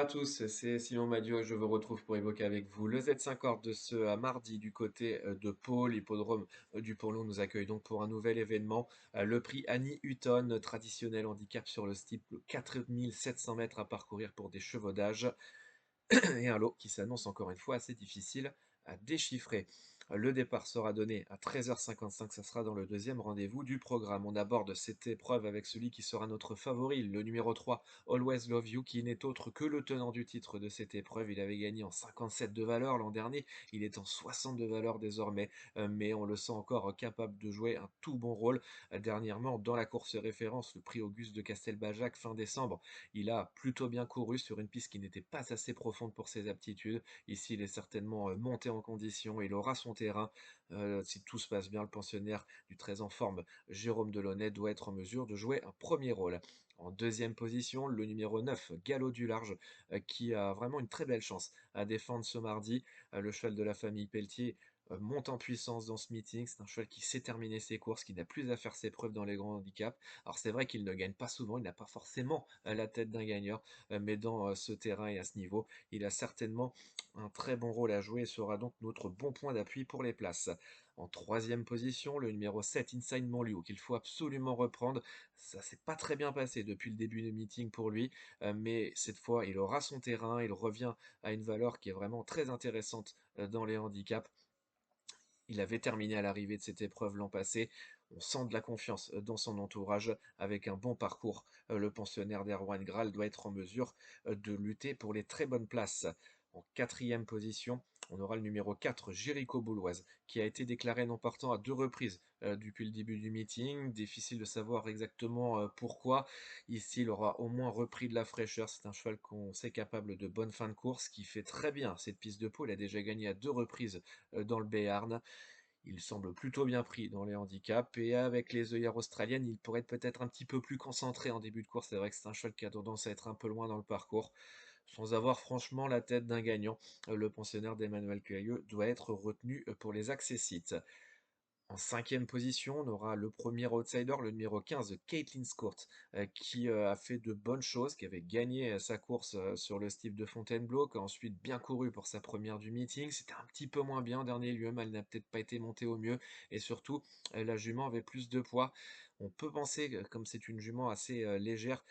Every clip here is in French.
à tous, c'est Simon Madio et je vous retrouve pour évoquer avec vous le Z5 Orb de ce mardi du côté de Pau. L'hippodrome du Pont-Long nous accueille donc pour un nouvel événement. Le prix Annie Hutton, traditionnel handicap sur le steeple, 4700 mètres à parcourir pour des chevaudages et un lot qui s'annonce encore une fois assez difficile à déchiffrer. Le départ sera donné à 13h55, ça sera dans le deuxième rendez-vous du programme. On aborde cette épreuve avec celui qui sera notre favori, le numéro 3, Always Love You, qui n'est autre que le tenant du titre de cette épreuve. Il avait gagné en 57 de valeur l'an dernier, il est en 60 de valeur désormais, mais on le sent encore capable de jouer un tout bon rôle. Dernièrement, dans la course référence, le prix Auguste de Castelbajac fin décembre, il a plutôt bien couru sur une piste qui n'était pas assez profonde pour ses aptitudes. Ici, il est certainement monté en condition, il aura son terrain. Si tout se passe bien, le pensionnaire du très en forme, Jérôme Delaunay, doit être en mesure de jouer un premier rôle. En deuxième position, le numéro 9, Galop du Large, qui a vraiment une très belle chance à défendre ce mardi. Le cheval de la famille Pelletier monte en puissance dans ce meeting. C'est un cheval qui sait terminer ses courses, qui n'a plus à faire ses preuves dans les grands handicaps. Alors c'est vrai qu'il ne gagne pas souvent, il n'a pas forcément la tête d'un gagneur, mais dans ce terrain et à ce niveau, il a certainement un très bon rôle à jouer et sera donc notre bon point d'appui pour les places. En troisième position, le numéro 7, Inside Montlieu, qu'il faut absolument reprendre. Ça s'est pas très bien passé depuis le début du meeting pour lui, mais cette fois, il aura son terrain, il revient à une valeur qui est vraiment très intéressante dans les handicaps. Il avait terminé à l'arrivée de cette épreuve l'an passé. On sent de la confiance dans son entourage avec un bon parcours. Le pensionnaire d'Erwan Graal doit être en mesure de lutter pour les très bonnes places. En quatrième position, on aura le numéro 4, Jéricho Bouloise, qui a été déclaré non partant à deux reprises depuis le début du meeting. Difficile de savoir exactement pourquoi. Ici, il aura au moins repris de la fraîcheur. C'est un cheval qu'on sait capable de bonnes fins de course, qui fait très bien cette piste de Pau. Il a déjà gagné à deux reprises dans le Béarn. Il semble plutôt bien pris dans les handicaps et avec les œillères australiennes, il pourrait être peut-être un petit peu plus concentré en début de course. C'est vrai que c'est un cheval qui a tendance à être un peu loin dans le parcours. Sans avoir franchement la tête d'un gagnant, le pensionnaire d'Emmanuel Cueilleux doit être retenu pour les accessites. En cinquième position, on aura le premier outsider, le numéro 15, Caitlin Scourt, qui a fait de bonnes choses, qui avait gagné sa course sur le Steve de Fontainebleau, qui a ensuite bien couru pour sa première du meeting. C'était un petit peu moins bien en dernier lieu, mais elle n'a peut-être pas été montée au mieux. Et surtout, la jument avait plus de poids. On peut penser, comme c'est une jument assez légère,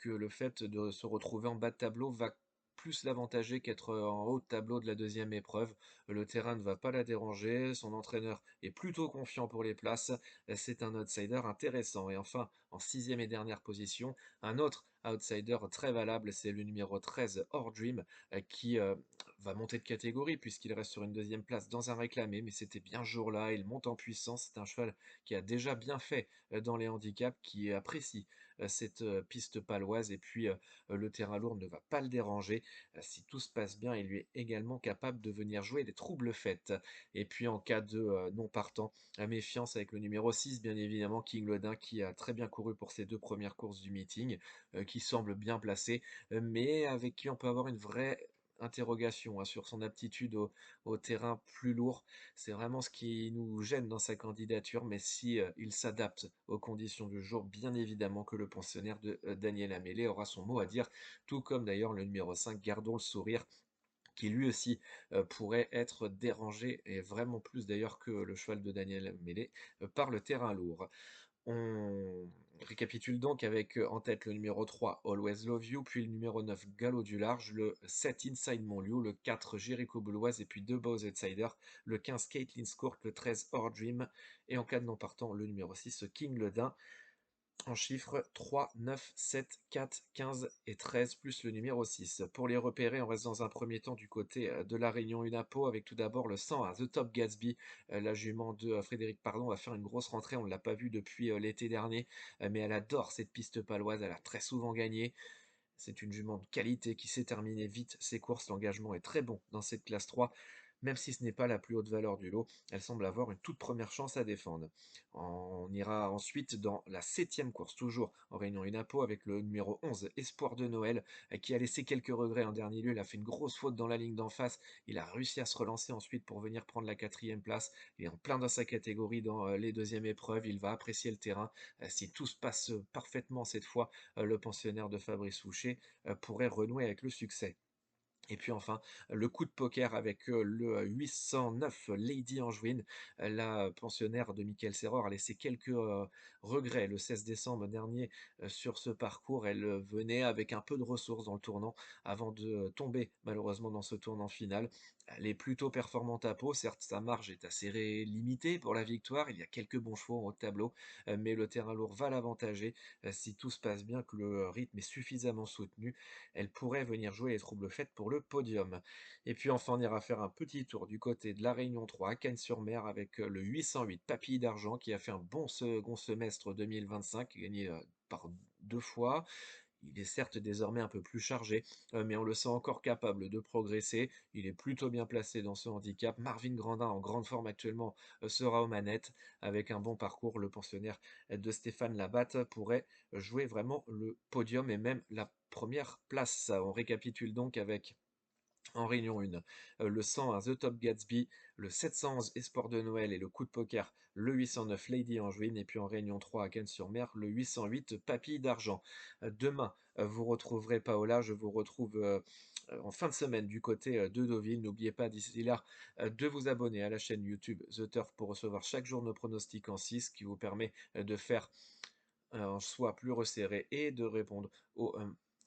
que le fait de se retrouver en bas de tableau va plus l'avantager qu'être en haut de tableau de la deuxième épreuve. Le terrain ne va pas la déranger, son entraîneur est plutôt confiant pour les places, c'est un outsider intéressant. Et enfin, en sixième et dernière position, un autre outsider très valable, c'est le numéro 13, Or Dream, qui va monter de catégorie puisqu'il reste sur une deuxième place dans un réclamé, mais c'était bien ce jour-là, il monte en puissance, c'est un cheval qui a déjà bien fait dans les handicaps, qui apprécie cette piste paloise, et puis le terrain lourd ne va pas le déranger. Si tout se passe bien, il lui est également capable de venir jouer des troubles fêtes. Et puis en cas de non partant, la méfiance avec le numéro 6, bien évidemment, King Lodin, qui a très bien couru pour ses deux premières courses du meeting, qui semble bien placé, mais avec qui on peut avoir une vraie interrogation sur son aptitude au terrain plus lourd. C'est vraiment ce qui nous gêne dans sa candidature, mais si il s'adapte aux conditions du jour, bien évidemment que le pensionnaire de Daniel Amélé aura son mot à dire, tout comme d'ailleurs le numéro 5, Gardons le sourire, qui lui aussi pourrait être dérangé, et vraiment plus d'ailleurs que le cheval de Daniel Amélé, par le terrain lourd. On récapitule donc avec en tête le numéro 3, Always Love You, puis le numéro 9, Galop du Large, le 7, Inside Montlieu, le 4, Jericho Bouloise, et puis deux beaux outsiders, le 15, Caitlin Scourt, le 13, Or Dream, et en cas de non partant, le numéro 6, King Ledin. En chiffres 3, 9, 7, 4, 15 et 13, plus le numéro 6. Pour les repérer, on reste dans un premier temps du côté de la Réunion Unapo, avec tout d'abord le 100 à The Top Gatsby. La jument de Frédéric Pardon va faire une grosse rentrée, on ne l'a pas vue depuis l'été dernier, mais elle adore cette piste paloise, elle a très souvent gagné. C'est une jument de qualité qui sait terminer vite ses courses, l'engagement est très bon dans cette classe 3. Même si ce n'est pas la plus haute valeur du lot, elle semble avoir une toute première chance à défendre. On ira ensuite dans la septième course, toujours en réunion une à Pau, avec le numéro 11, Espoir de Noël, qui a laissé quelques regrets en dernier lieu. Il a fait une grosse faute dans la ligne d'en face. Il a réussi à se relancer ensuite pour venir prendre la quatrième place. Il est en plein dans sa catégorie dans les deuxièmes épreuves. Il va apprécier le terrain. Si tout se passe parfaitement cette fois, le pensionnaire de Fabrice Souchet pourrait renouer avec le succès. Et puis enfin, le coup de poker avec le 809 Lady Angevine. La pensionnaire de Michael Serror a laissé quelques regrets le 16 décembre dernier sur ce parcours. Elle venait avec un peu de ressources dans le tournant avant de tomber malheureusement dans ce tournant final. Elle est plutôt performante à Pau, certes sa marge est assez limitée pour la victoire, il y a quelques bons chevaux en haut de tableau, mais le terrain lourd va l'avantager. Si tout se passe bien, que le rythme est suffisamment soutenu, elle pourrait venir jouer les troubles fêtes pour le podium. Et puis enfin, on ira faire un petit tour du côté de la Réunion 3 à Cannes-sur-Mer avec le 808 Papille d'Argent qui a fait un bon second semestre 2025, gagné par deux fois. Il est certes désormais un peu plus chargé, mais on le sent encore capable de progresser. Il est plutôt bien placé dans ce handicap. Marvin Grandin, en grande forme actuellement, sera aux manettes. Avec un bon parcours, le pensionnaire de Stéphane Labatte pourrait jouer vraiment le podium et même la première place. On récapitule donc avec en réunion 1, le 101 The Top Gatsby, le 711 Espoir de Noël et le coup de poker, le 809 Lady Angevine, et puis en réunion 3 à Cannes-sur-Mer, le 808 Papille d'Argent. Demain, vous retrouverez Paola, je vous retrouve en fin de semaine du côté de Deauville. N'oubliez pas d'ici là de vous abonner à la chaîne YouTube The Turf pour recevoir chaque jour nos pronostics en 6 qui vous permet de faire un choix plus resserré et de répondre aux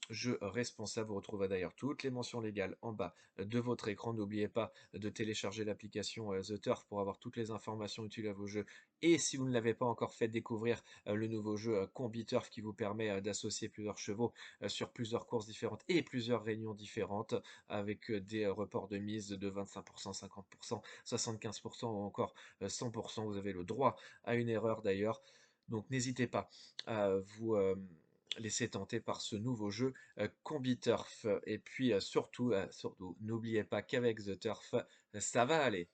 jeux responsables. Vous retrouverez d'ailleurs toutes les mentions légales en bas de votre écran. N'oubliez pas de télécharger l'application The Turf pour avoir toutes les informations utiles à vos jeux. Et si vous ne l'avez pas encore fait, découvrir le nouveau jeu Combi Turf qui vous permet d'associer plusieurs chevaux sur plusieurs courses différentes et plusieurs réunions différentes avec des reports de mise de 25%, 50%, 75% ou encore 100%. Vous avez le droit à une erreur d'ailleurs. Donc n'hésitez pas à vous laisser tenter par ce nouveau jeu Combi Turf. Et puis surtout, n'oubliez pas qu'avec The Turf, ça va aller.